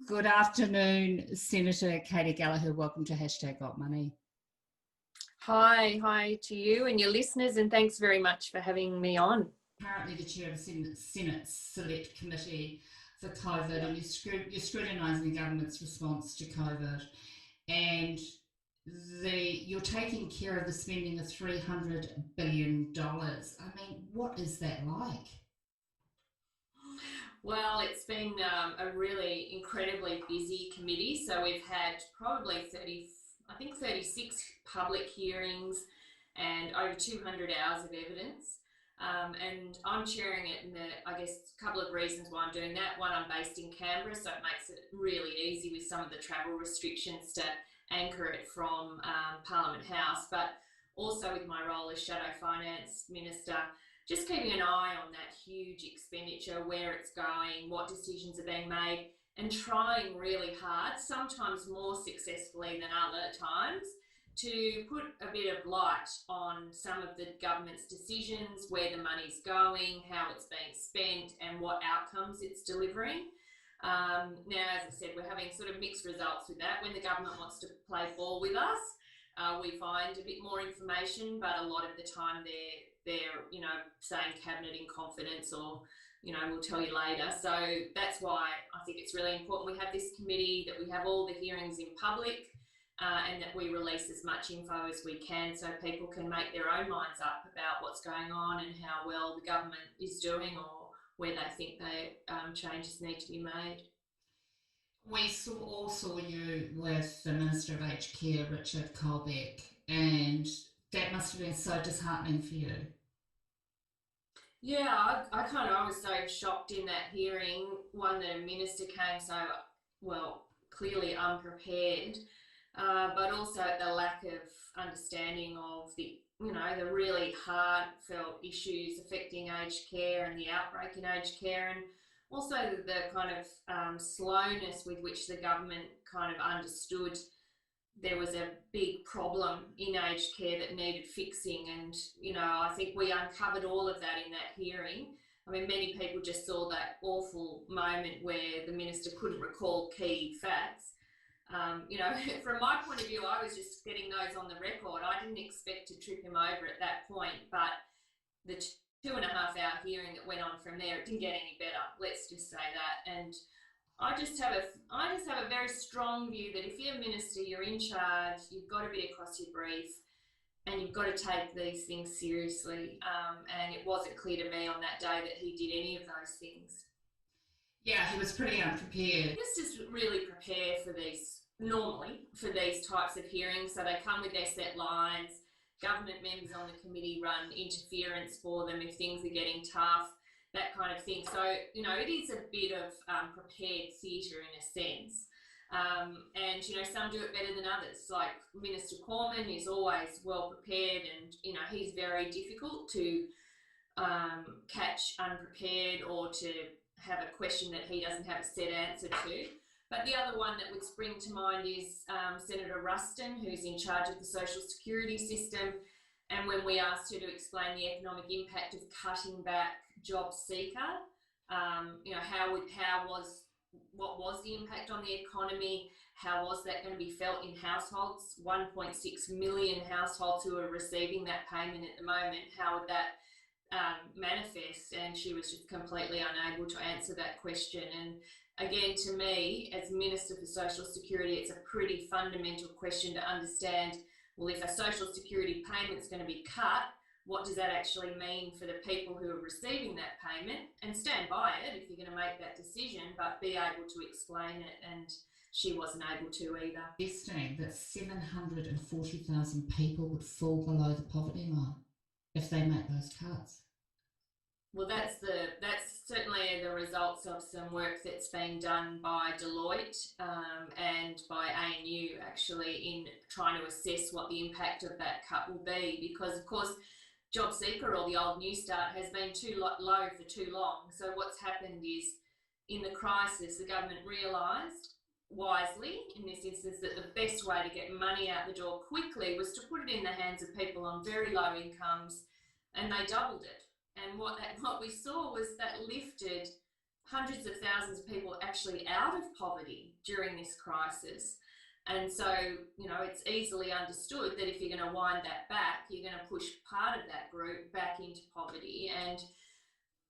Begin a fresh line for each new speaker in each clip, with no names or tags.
Good afternoon, Senator Katy Gallagher. Welcome to #GotMoney.
Hi to you and your listeners, and thanks very much for having me on.
Currently the chair of the Senate Select Committee for COVID, and you're scrutinising the government's response to COVID, and you're taking care of the spending of $300 billion. I mean, what is that like?
Well, it's been a really incredibly busy committee. So we've had probably 36 public hearings and over 200 hours of evidence. And I'm chairing it, and I guess a couple of reasons why I'm doing that. One, I'm based in Canberra, so it makes it really easy with some of the travel restrictions to anchor it from Parliament House, but also with my role as Shadow Finance Minister, just keeping an eye on that huge expenditure, where it's going, what decisions are being made, and trying really hard, sometimes more successfully than other times, to put a bit of light on some of the government's decisions, where the money's going, how it's being spent, and what outcomes it's delivering. Now, as I said, we're having sort of mixed results with that. When the government wants to play ball with us, we find a bit more information, but a lot of the time they're saying cabinet in confidence, or we'll tell you later. So that's why I think it's really important we have this committee, that we have all the hearings in public, and that we release as much info as we can, so people can make their own minds up about what's going on and how well the government is doing, or where they think changes need to be made.
We all saw you with the Minister of Aged Care, Richard Colbeck, and that must have been so disheartening for you.
Yeah, I was so shocked in that hearing. One, that a minister came so, clearly unprepared, but also the lack of understanding of the really heartfelt issues affecting aged care and the outbreak in aged care, and also the kind of slowness with which the government kind of understood there was a big problem in aged care that needed fixing. And, I think we uncovered all of that in that hearing. I mean, many people just saw that awful moment where the minister couldn't recall key facts. From my point of view, I was just getting those on the record. I didn't expect to trip him over at that point, but the 2.5-hour hearing that went on from there, it didn't get any better. Let's just say that. And I just have a very strong view that if you're a minister, you're in charge, you've got to be across your brief, and you've got to take these things seriously. And it wasn't clear to me on that day that he did any of those things.
Yeah, he was pretty unprepared.
Ministers really prepare for these types of hearings, so they come with their set lines. Government members on the committee run interference for them if things are getting tough, that kind of thing. So, it is a bit of prepared theatre in a sense. And, some do it better than others. Like Minister Cormann is always well prepared, and, he's very difficult to catch unprepared, or to have a question that he doesn't have a set answer to. But the other one that would spring to mind is Senator Ruston, who's in charge of the social security system. And when we asked her to explain the economic impact of cutting back JobSeeker, what was the impact on the economy? How was that going to be felt in households? 1.6 million households who are receiving that payment at the moment. How would that manifest? And she was just completely unable to answer that question. And again, to me, as Minister for Social Security, it's a pretty fundamental question to understand, well, if a social security payment is going to be cut, what does that actually mean for the people who are receiving that payment? And stand by it if you're going to make that decision, but be able to explain it. And she wasn't able to either.
Estimating that 740,000 people would fall below the poverty line if they make those cuts.
Well, that's certainly the results of some work that's been done by Deloitte and by ANU, actually, in trying to assess what the impact of that cut will be, because, of course, JobSeeker, or the old New Start, has been too low for too long. So what's happened is, in the crisis, the government realised wisely, in this instance, that the best way to get money out the door quickly was to put it in the hands of people on very low incomes, and they doubled it. And what we saw was that lifted hundreds of thousands of people actually out of poverty during this crisis. And so, you know, it's easily understood that if you're going to wind that back, you're going to push part of that group back into poverty. And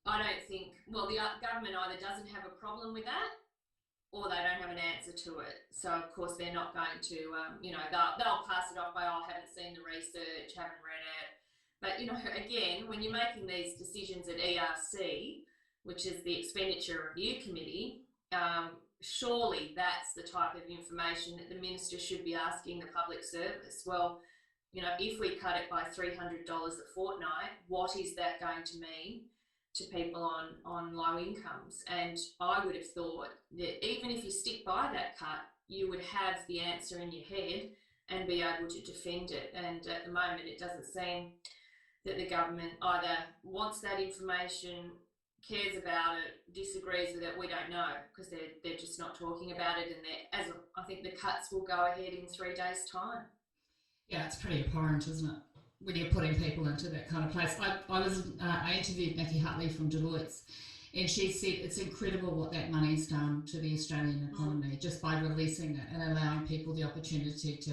I don't think, well, the government either doesn't have a problem with that or they don't have an answer to it. So, of course, they're not going to, you know, they'll pass it off by, oh, haven't seen the research, haven't read it. But, you know, again, when you're making these decisions at ERC, which is the Expenditure Review Committee, surely that's the type of information that the minister should be asking the public service. Well, you know, if we cut it by $300 a fortnight, what is that going to mean to people on low incomes? And I would have thought that even if you stick by that cut, you would have the answer in your head and be able to defend it. And at the moment, it doesn't seem that the government either wants that information, cares about it, disagrees with it. We don't know, because they're just not talking about it. And as I think the cuts will go ahead in 3 days' time.
Yeah, it's pretty abhorrent, isn't it, when you're putting people into that kind of place. I interviewed Nikki Hutley from Deloitte, and she said it's incredible what that money's done to the Australian economy just by releasing it and allowing people the opportunity to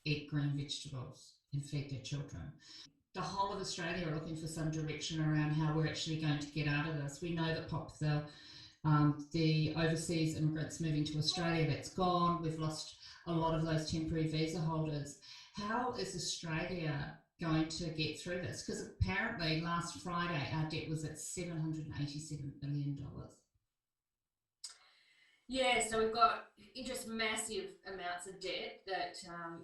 eat green vegetables and feed their children. The whole of Australia are looking for some direction around how we're actually going to get out of this. We know that the overseas immigrants moving to Australia, that's gone. We've lost a lot of those temporary visa holders. How is Australia going to get through this? Because apparently last Friday our debt was at $787 billion.
Yeah, so we've got just massive amounts of debt that,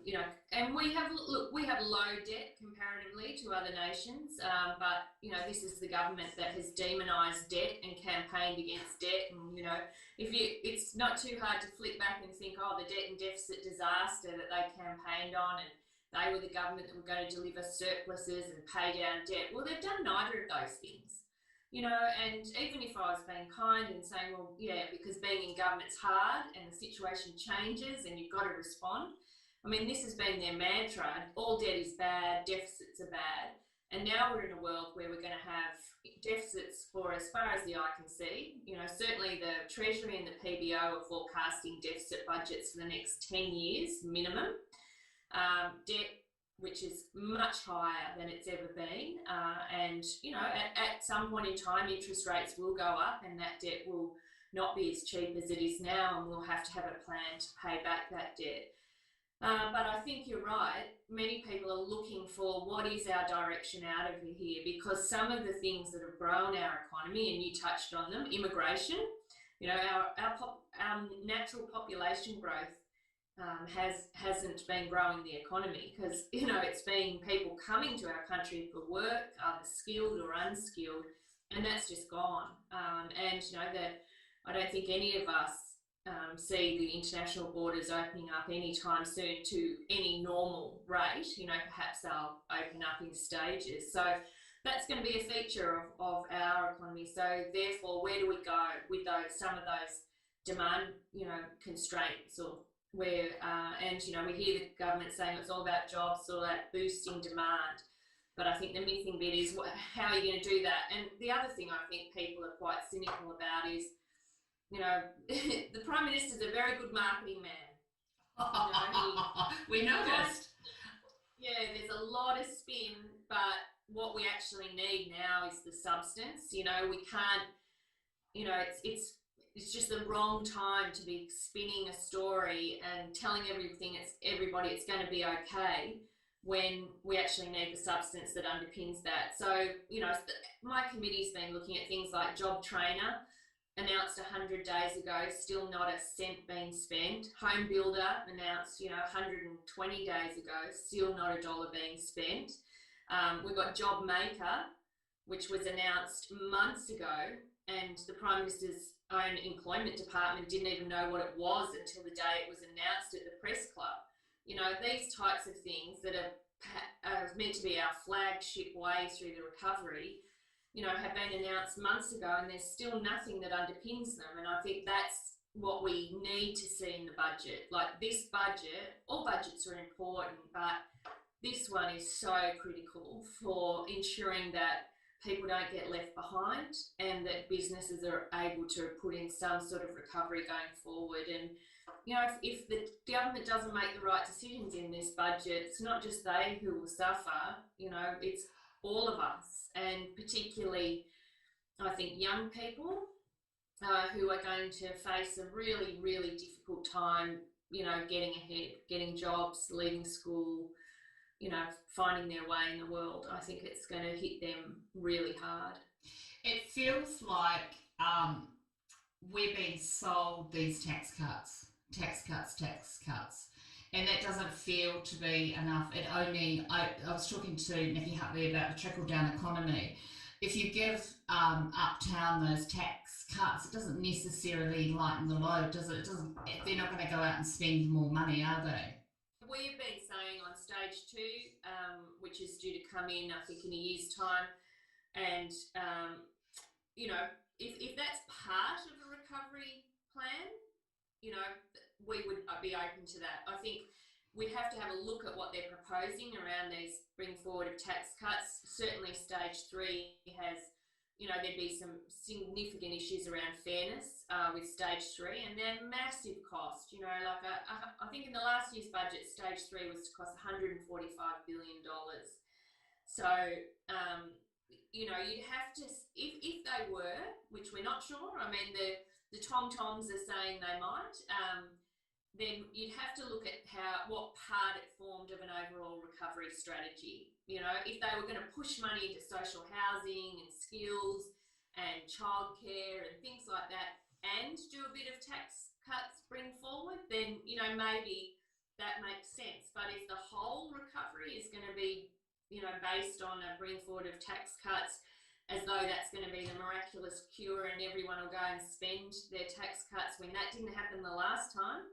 you know, and we have low debt comparatively to other nations, but, you know, this is the government that has demonised debt and campaigned against debt. And, you know, it's not too hard to flip back and think, oh, the debt and deficit disaster that they campaigned on, and they were the government that were going to deliver surpluses and pay down debt. Well, they've done neither of those things. You know, and even if I was being kind and saying, well, yeah, because being in government's hard and the situation changes and you've got to respond. I mean, this has been their mantra. All debt is bad, deficits are bad. And now we're in a world where we're going to have deficits for as far as the eye can see. You know, certainly the Treasury and the PBO are forecasting deficit budgets for the next 10 years minimum. Debt, which is much higher than it's ever been. And, you know, at some point in time, interest rates will go up and that debt will not be as cheap as it is now, and we'll have to have a plan to pay back that debt. But I think you're right. Many people are looking for what is our direction out of here, because some of the things that have grown our economy, and you touched on them, immigration, you know, our natural population growth hasn't been growing the economy, because, you know, it's been people coming to our country for work, either skilled or unskilled, and that's just gone. And, you know, that I don't think any of us see the international borders opening up anytime soon to any normal rate. You know, perhaps they'll open up in stages. So that's going to be a feature of our economy. So therefore, where do we go with some of those demand, you know, constraints, or where, and, you know, we hear the government saying it's all about jobs, all about boosting demand. But I think the missing bit is how are you going to do that? And the other thing I think people are quite cynical about is, you know, the Prime Minister's a very good marketing man. You know,
we noticed.
Yeah, there's a lot of spin, but what we actually need now is the substance. You know, we can't, you know, it's just the wrong time to be spinning a story and telling everybody it's going to be okay, when we actually need the substance that underpins that. So, you know, my committee's been looking at things like Job Trainer, announced 100 days ago, still not a cent being spent. Home Builder announced, you know, 120 days ago, still not a dollar being spent. We've got Job Maker, which was announced months ago, and the Prime Minister's own employment department didn't even know what it was until the day it was announced at the press club. You know, these types of things that are meant to be our flagship way through the recovery, you know, have been announced months ago, and there's still nothing that underpins them. And I think that's what we need to see in the budget. Like this budget, all budgets are important, but this one is so critical for ensuring that people don't get left behind and that businesses are able to put in some sort of recovery going forward. And, you know, if the government doesn't make the right decisions in this budget, it's not just they who will suffer, you know, it's all of us, and particularly, I think, young people who are going to face a really, really difficult time, you know, getting ahead, getting jobs, leaving school, you know, finding their way in the world. I think it's going to hit them really hard.
It feels like we're being sold these tax cuts, and that doesn't feel to be enough. I was talking to Nikki Hutley about the trickle down economy. If you give uptown those tax cuts, it doesn't necessarily lighten the load, does it? It doesn't. They're not going to go out and spend more money, are they?
We've been saying on stage two, which is due to come in, I think, in a year's time, and you know, if that's part of a recovery plan, you know, we would be open to that. I think we'd have to have a look at what they're proposing around these bring forward of tax cuts. Certainly stage three has, you know, there'd be some significant issues around fairness with stage three, and they're massive cost. You know, like I think in the last year's budget, stage three was to cost $145 billion. So, you know, you'd have to, if they were, which we're not sure, I mean, the tom-toms are saying they might, then you'd have to look at what part it formed of an overall recovery strategy. You know, if they were going to push money into social housing and skills and childcare and things like that, and do a bit of tax cuts bring forward, then, you know, maybe that makes sense. But if the whole recovery is going to be, you know, based on a bring forward of tax cuts, as though that's going to be the miraculous cure and everyone will go and spend their tax cuts, when that didn't happen the last time,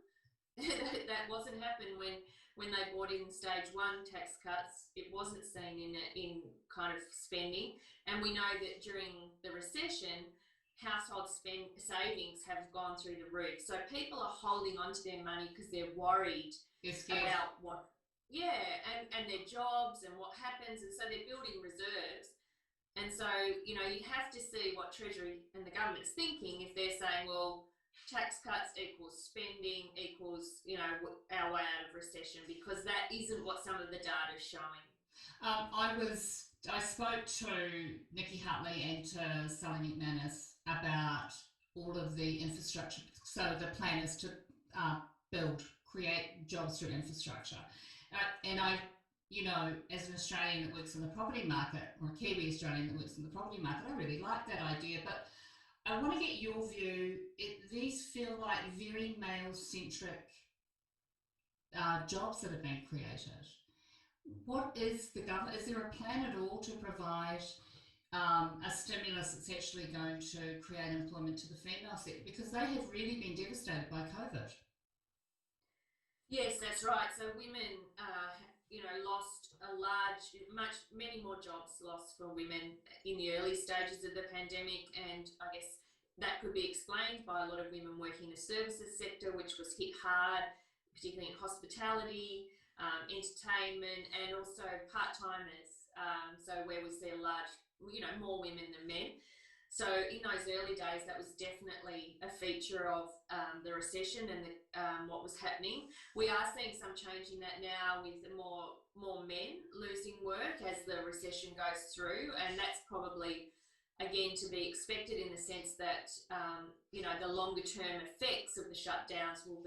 that wasn't happen when they brought in stage one tax cuts. It wasn't seen in kind of spending, and we know that during the recession, household savings have gone through the roof. So people are holding on to their money because they're worried about what, and their jobs and what happens, and so they're building reserves. And so, you know, you'd have to see what Treasury and the government's thinking if they're saying, well, tax cuts equals spending equals, you know, our way out of recession, because that isn't what some of the data is showing.
I spoke to Nikki Hutley and to Sally McManus about all of the infrastructure. So the plan is to create jobs through infrastructure. And I, you know, as an Australian that works in the property market, or a Kiwi Australian that works in the property market, I really like that idea. But I want to get your view. These feel like very male-centric jobs that have been created. What is the government? Is there a plan at all to provide a stimulus that's actually going to create employment to the female sector? Because they have really been devastated by COVID.
Yes, that's right. So women, you know, lost many more jobs lost for women in the early stages of the pandemic, and I guess that could be explained by a lot of women working in the services sector, which was hit hard, particularly in hospitality, entertainment, and also part-timers. So where we see a large, you know, more women than men. So in those early days, that was definitely a feature of the recession and what was happening. We are seeing some change in that now, with more men losing work as the recession goes through, and that's probably, again, to be expected, in the sense that you know, the longer term effects of the shutdowns will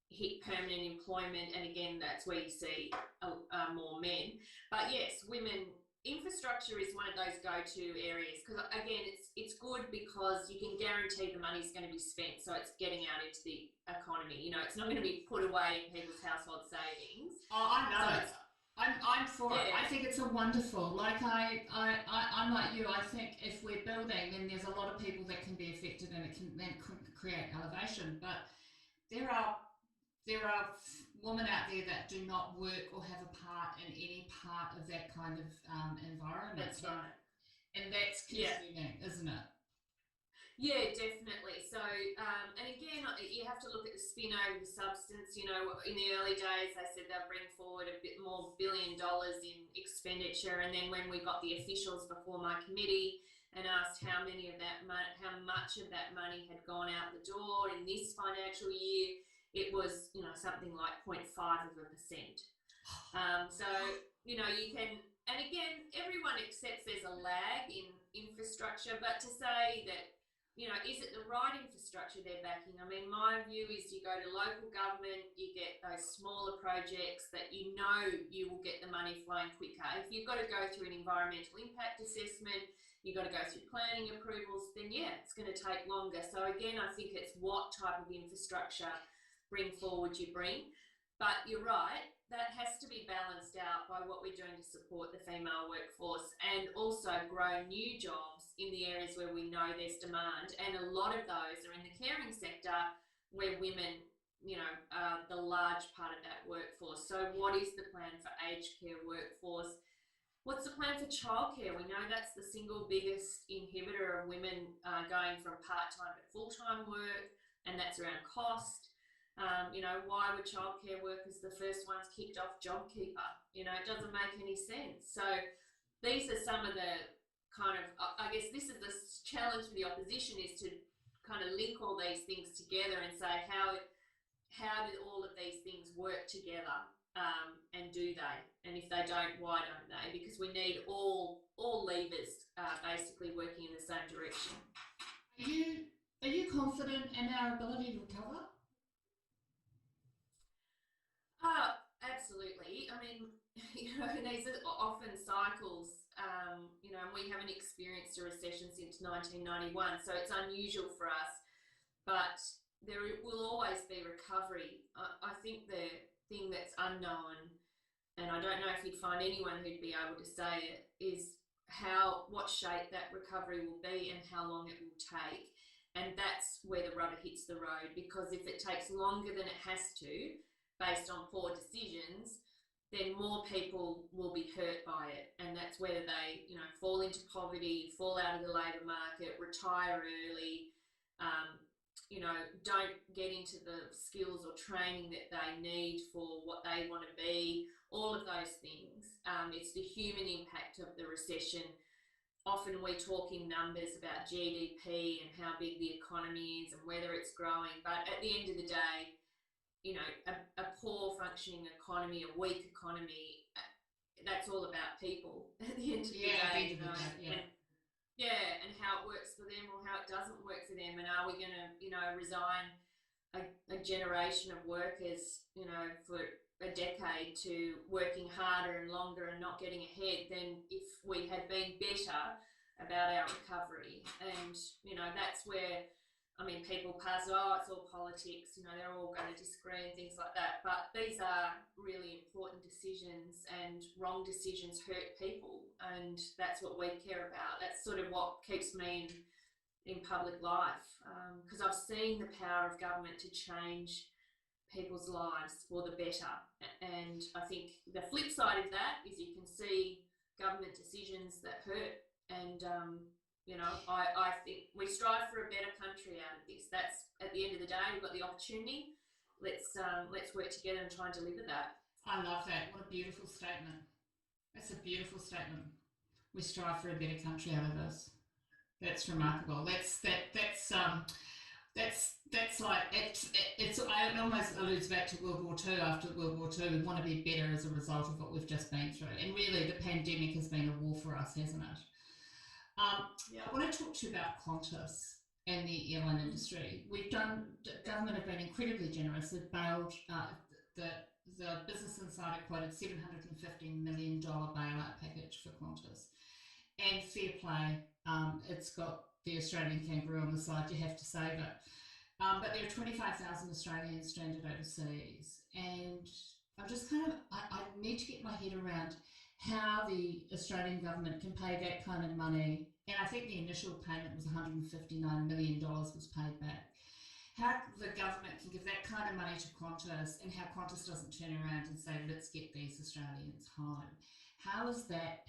hit permanent employment, and again, that's where you see more men. But yes, women. Infrastructure is one of those go-to areas, because again, it's good because you can guarantee the money's going to be spent, so it's getting out into the economy. You know, it's not going to be put away in people's household savings.
Oh, I know it. I'm for it. I think it's a wonderful. Like I'm like you. I think if we're building, then there's a lot of people that can be affected, and it can then create elevation. But there are women out there that do not work or have a part in any part of that kind of environment.
That's right.
And that's consuming, isn't it?
Yeah, definitely. So, and again, you have to look at the spin over the substance. You know, in the early days, they said they'll bring forward a bit more $1 billion in expenditure, and then when we got the officials before my committee and asked how much of that money had gone out the door in this financial year, it was something like 0.5%. So you can, and again, everyone accepts there's a lag in infrastructure, but to say that is it the right infrastructure they're backing? I mean, my view is you go to local government, you get those smaller projects that you will get the money flowing quicker. If you've got to go through an environmental impact assessment, you've got to go through planning approvals, then yeah, it's going to take longer. So again, I think it's what type of infrastructure bring forward you bring. But you're right, that has to be balanced out by what we're doing to support the female workforce and also grow new jobs in the areas where we know there's demand. And a lot of those are in the caring sector where women, are the large part of that workforce. So what is the plan for aged care workforce? What's the plan for childcare? We know that's the single biggest inhibitor of women going from part-time to full-time work, and that's around cost. Why were childcare workers the first ones kicked off JobKeeper? It doesn't make any sense. So these are some of the kind of, I guess this is the challenge for the opposition, is to kind of link all these things together and say how do all of these things work together, and do they? And if they don't, why don't they? Because we need all levers basically working in the same direction.
Are you confident in our ability to recover?
Absolutely. I mean, these are often cycles, and we haven't experienced a recession since 1991, so it's unusual for us, but there will always be recovery. I think the thing that's unknown, and I don't know if you'd find anyone who'd be able to say it, is what shape that recovery will be and how long it will take. And that's where the rubber hits the road, because if it takes longer than it has to, based on poor decisions, then more people will be hurt by it. And that's whether they, fall into poverty, fall out of the labour market, retire early, don't get into the skills or training that they need for what they want to be, all of those things. It's the human impact of the recession. Often we talk in numbers about GDP and how big the economy is and whether it's growing, but at the end of the day, a poor functioning economy, a weak economy, that's all about people at the end of the day. And how it works for them or how it doesn't work for them, and are we going to resign a generation of workers for a decade to working harder and longer and not getting ahead than if we had been better about our recovery. And that's where people pass, it's all politics, they're all going to disagree and things like that. But these are really important decisions, and wrong decisions hurt people. And that's what we care about. That's sort of what keeps me in public life, because I've seen the power of government to change people's lives for the better. And I think the flip side of that is you can see government decisions that hurt. And I think we strive for a better country out of this. That's, at the end of the day, we've got the opportunity. Let's work together and try and deliver that.
I love that. What a beautiful statement. That's a beautiful statement. We strive for a better country out of this. That's remarkable. That's like it almost alludes back to World War II. After World War II, we want to be better as a result of what we've just been through. And really, the pandemic has been a war for us, hasn't it? I want to talk to you about Qantas and the airline industry. Government have been incredibly generous. They've bailed, the Business Insider quoted $750 million bailout package for Qantas. And fair play, it's got the Australian kangaroo on the side, you have to save it. But there are 25,000 Australians stranded overseas. And I'm just I need to get my head around how the Australian government can pay that kind of money. And I think the initial payment was $159 million was paid back. How the government can give that kind of money to Qantas, and how Qantas doesn't turn around and say, let's get these Australians home. How did that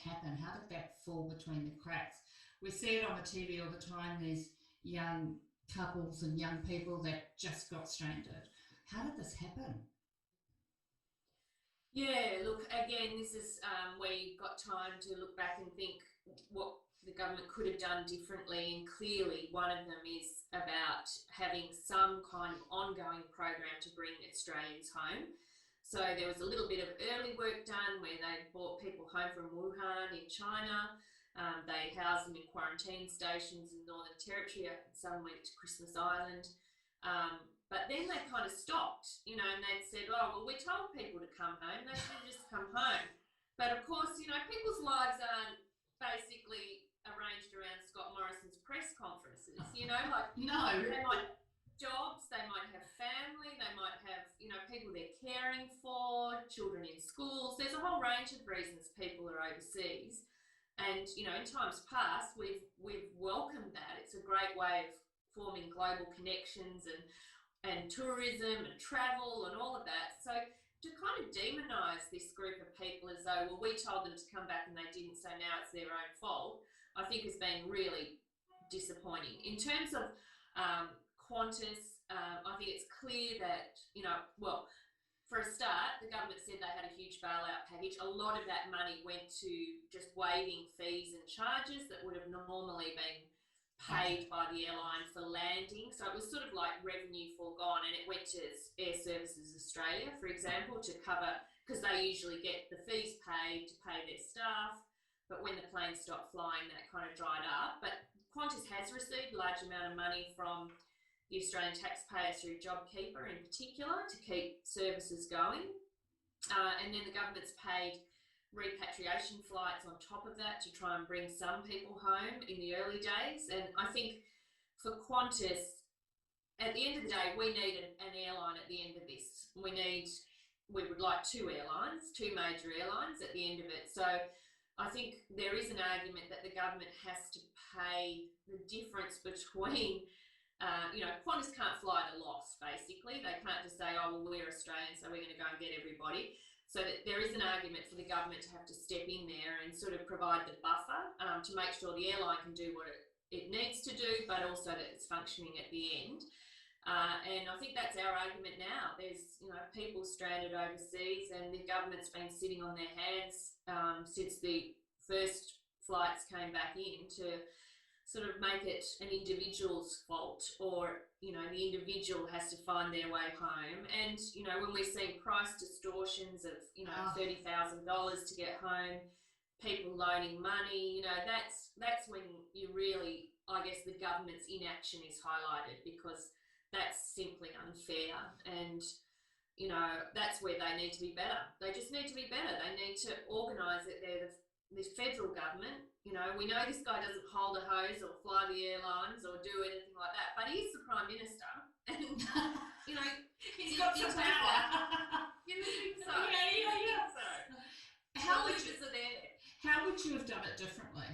happen? How did that fall between the cracks? We see it on the TV all the time, these young couples and young people that just got stranded. How did this happen?
Yeah, look, again, this is where you've got time to look back and think what the government could have done differently. And clearly, one of them is about having some kind of ongoing program to bring Australians home. So there was a little bit of early work done where they brought people home from Wuhan in China. They housed them in quarantine stations in Northern Territory. Some went to Christmas Island. But then they kind of stopped, you know, and they'd said, oh, well, we told people to come home. They should have just come home. But of course, you know, people's lives aren't basically arranged around Scott Morrison's press conferences, you know, like
No.
they might have jobs, they might have family, they might have, you know, people they're caring for, children in schools. There's a whole range of reasons people are overseas. And, you know, in times past, we've welcomed that. It's a great way of forming global connections and tourism and travel and all of that. So to kind of demonise this group of people as though, well, we told them to come back and they didn't, so now it's their own fault, I think has been really disappointing. In terms of Qantas, I think it's clear that, you know, well, for a start, the government said they had a huge bailout package. A lot of that money went to just waiving fees and charges that would have normally been paid by the airline for landing. So it was sort of like revenue foregone, and it went to Air Services Australia, for example, to cover, because they usually get the fees paid to pay their staff, but when the planes stopped flying, that kind of dried up. But Qantas has received a large amount of money from the Australian taxpayer through JobKeeper in particular to keep services going. And then the government's paid repatriation flights on top of that to try and bring some people home in the early days. And I think for Qantas, at the end of the day, we need an airline at the end of this. We would like two airlines, two major airlines at the end of it. So I think there is an argument that the government has to pay the difference between, you know, Qantas can't fly at a loss, basically. They can't just say, oh, well, we're Australian, so we're going to go and get everybody. So that there is an argument for the government to have to step in there and sort of provide the buffer to make sure the airline can do what it needs to do, but also that it's functioning at the end. And I think that's our argument now. There's, you know, people stranded overseas, and the government's been sitting on their hands since the first flights came back in to sort of make it an individual's fault, or, you know, the individual has to find their way home. And, you know, when we're seeing price distortions of, you know, $30,000 to get home, people loaning money, you know, that's when you really, I guess, the government's inaction is highlighted, because that's simply unfair. And, you know, that's where they need to be better. They just need to be better. They need to organise it. They're the federal government. You know, we know this guy doesn't hold a hose or fly the airlines or do anything like that, but he's the Prime Minister, and, you know,
he's got some power.
You think so?
Yeah.
So.
How would you have done it differently?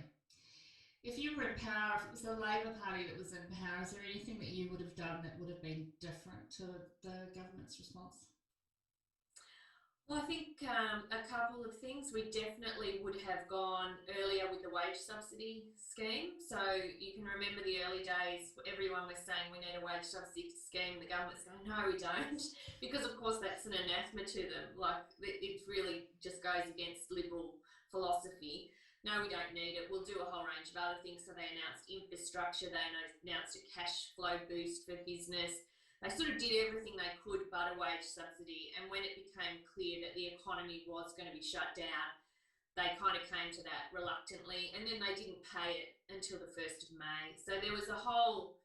If you were in power, if it was the Labor Party that was in power, is there anything that you would have done that would have been different to the government's response?
Well, I think a couple of things. We definitely would have gone earlier with the wage subsidy scheme. So you can remember the early days, everyone was saying we need a wage subsidy scheme. The government's going, no, we don't, because of course that's an anathema to them. Like, it really just goes against liberal philosophy. No, we don't need it. We'll do a whole range of other things. So they announced infrastructure. They announced a cash flow boost for business. They sort of did everything they could but a wage subsidy. And when it became clear that the economy was going to be shut down, they kind of came to that reluctantly. And then they didn't pay it until the 1st of May. So there was a whole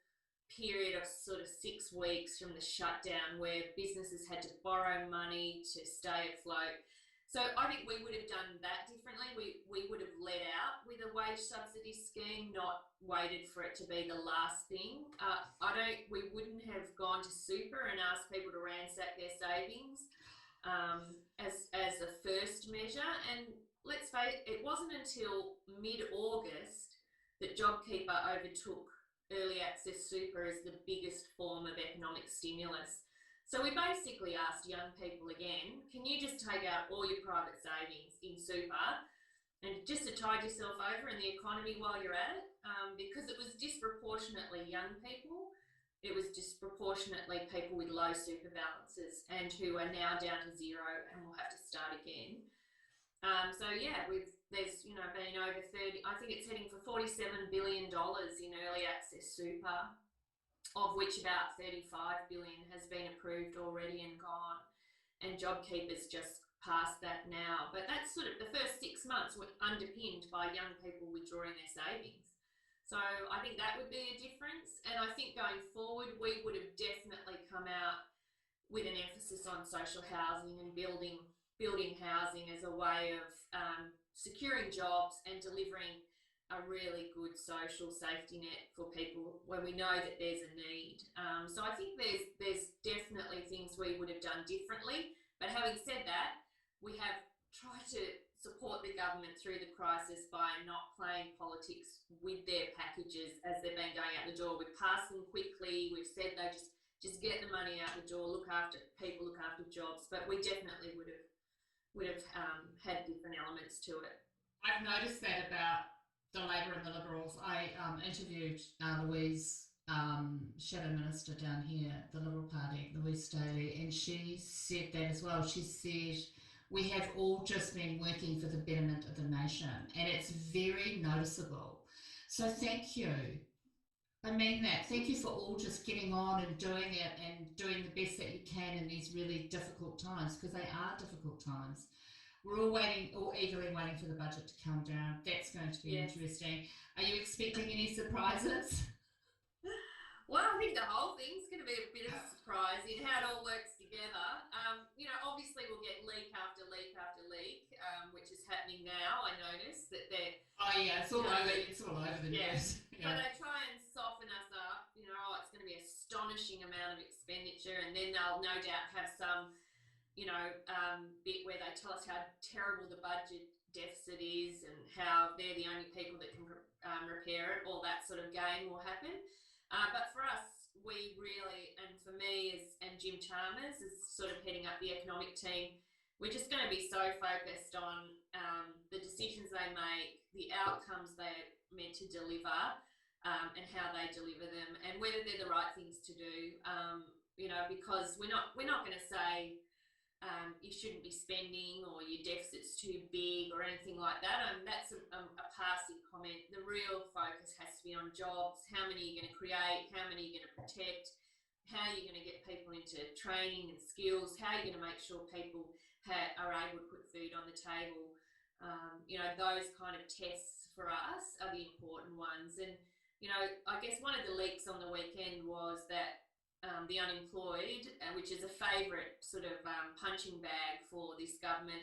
period of sort of 6 weeks from the shutdown where businesses had to borrow money to stay afloat. So I think we would have done that differently. We would have led out with a wage subsidy scheme, not waited for it to be the last thing. We wouldn't have gone to super and asked people to ransack their savings as a first measure. And let's face it, it wasn't until mid-August that JobKeeper overtook early access super as the biggest form of economic stimulus. So we basically asked young people again, can you just take out all your private savings in super and just to tide yourself over in the economy while you're at it? because it was disproportionately young people. It was disproportionately people with low super balances and who are now down to zero and will have to start again. So yeah, there's been over 30. I think it's heading for $47 billion in early access super, of which about 35 billion has been approved already and gone, and JobKeeper's just past that now. But that's sort of the first 6 months were underpinned by young people withdrawing their savings. So I think that would be a difference. And I think going forward, we would have definitely come out with an emphasis on social housing and building housing as a way of securing jobs and delivering a really good social safety net for people when we know that there's a need. So I think there's definitely things we would have done differently. But having said that, we have tried to support the government through the crisis by not playing politics with their packages as they've been going out the door. We've passed them quickly. We've said they just get the money out the door, look after people, look after jobs. But we definitely would have had different elements to it.
I've noticed that about the Labor and the Liberals. I interviewed Louise, Shadow Minister down here, the Liberal Party, Louise Staley, and she said that as well. She said, we have all just been working for the betterment of the nation, and it's very noticeable. So thank you. I mean that. Thank you for all just getting on and doing it and doing the best that you can in these really difficult times, because they are difficult times. We're all eagerly waiting for the budget to come down. That's going to be interesting. Are you expecting any surprises?
Well, I think the whole thing's going to be a bit of a surprise in how it all works together. Obviously we'll get leak after leak after leak, which is happening now. I notice that they're...
Oh yeah, it's all over the news.
Yeah. But they try and soften us up. It's going to be an astonishing amount of expenditure, and then they'll no doubt have some, bit where they tell us how terrible the budget deficit is and how they're the only people that can repair it. All that sort of game will happen. But for us, we really, and for me and Jim Chalmers is sort of heading up the economic team, we're just going to be so focused on the decisions they make, the outcomes they're meant to deliver, and how they deliver them, and whether they're the right things to do. Because we're not going to say you shouldn't be spending or your deficit's too big or anything like that. That's a passing comment. The real focus has to be on jobs. How many are you going to create? How many are you going to protect? How are you going to get people into training and skills? How are you going to make sure people are able to put food on the table? Those kind of tests for us are the important ones. And, I guess one of the leaks on the weekend was that the unemployed, which is a favourite sort of punching bag for this government,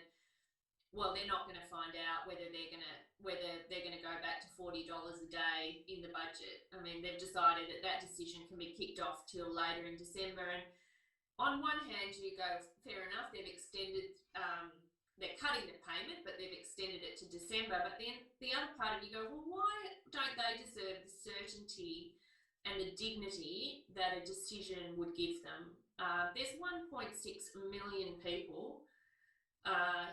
well, they're not going to find out whether they're going to go back to $40 a day in the budget. I mean, they've decided that decision can be kicked off till later in December. And on one hand, you go, fair enough, they've extended, they're cutting the payment, but they've extended it to December. But then the other part of you go, well, why don't they deserve the certainty and the dignity that a decision would give them? There's 1.6 million people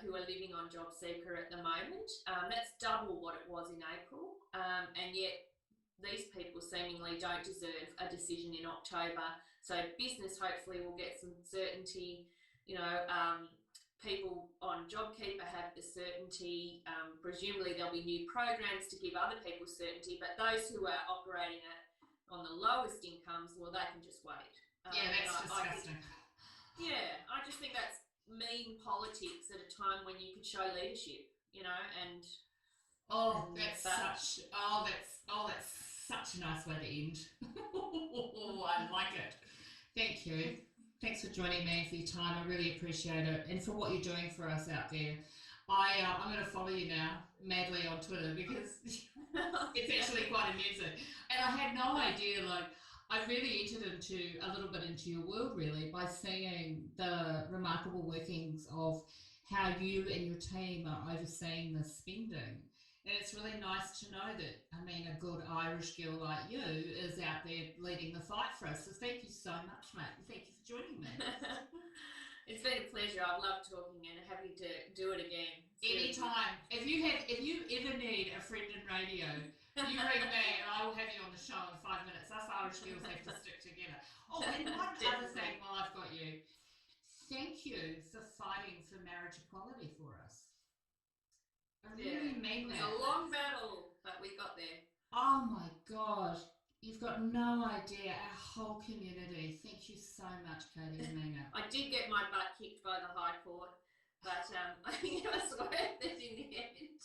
who are living on JobSeeker at the moment. That's double what it was in April, and yet these people seemingly don't deserve a decision in October. So business hopefully will get some certainty. People on JobKeeper have the certainty. Presumably there'll be new programs to give other people certainty, but those who are operating on the lowest incomes, well, they can just wait.
That's disgusting.
I just think that's mean politics at a time when you could show leadership, and
that's such a nice way to end. I like it. Thank you. Thanks for joining me, for your time. I really appreciate it, and for what you're doing for us out there. I'm going to follow you now madly on Twitter because it's actually quite amusing. And I had no idea, I really entered a little bit into your world really by seeing the remarkable workings of how you and your team are overseeing the spending. And it's really nice to know that, a good Irish girl like you is out there leading the fight for us. So thank you so much, mate. Thank you for joining me.
It's been a pleasure. I've loved talking and happy to do it again.
Anytime. If you ever need a friend in radio You ring me and I will have you on the show in 5 minutes. Us Irish girls have to stick together. Oh, and one other thing while I've got you. Thank you for fighting for marriage equality for us. I really mean that.
It was a long battle, but we got there.
Oh my God. You've got no idea. Our whole community. Thank you so much, Katy and Nina.
I did get my butt kicked by the High Court, but I think it was worth it in the end.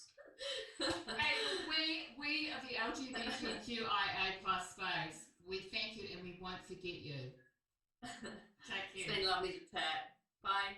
And we of the LGBTQIA plus space, we thank you and we won't forget you. Take care.
It's been lovely to chat. Bye.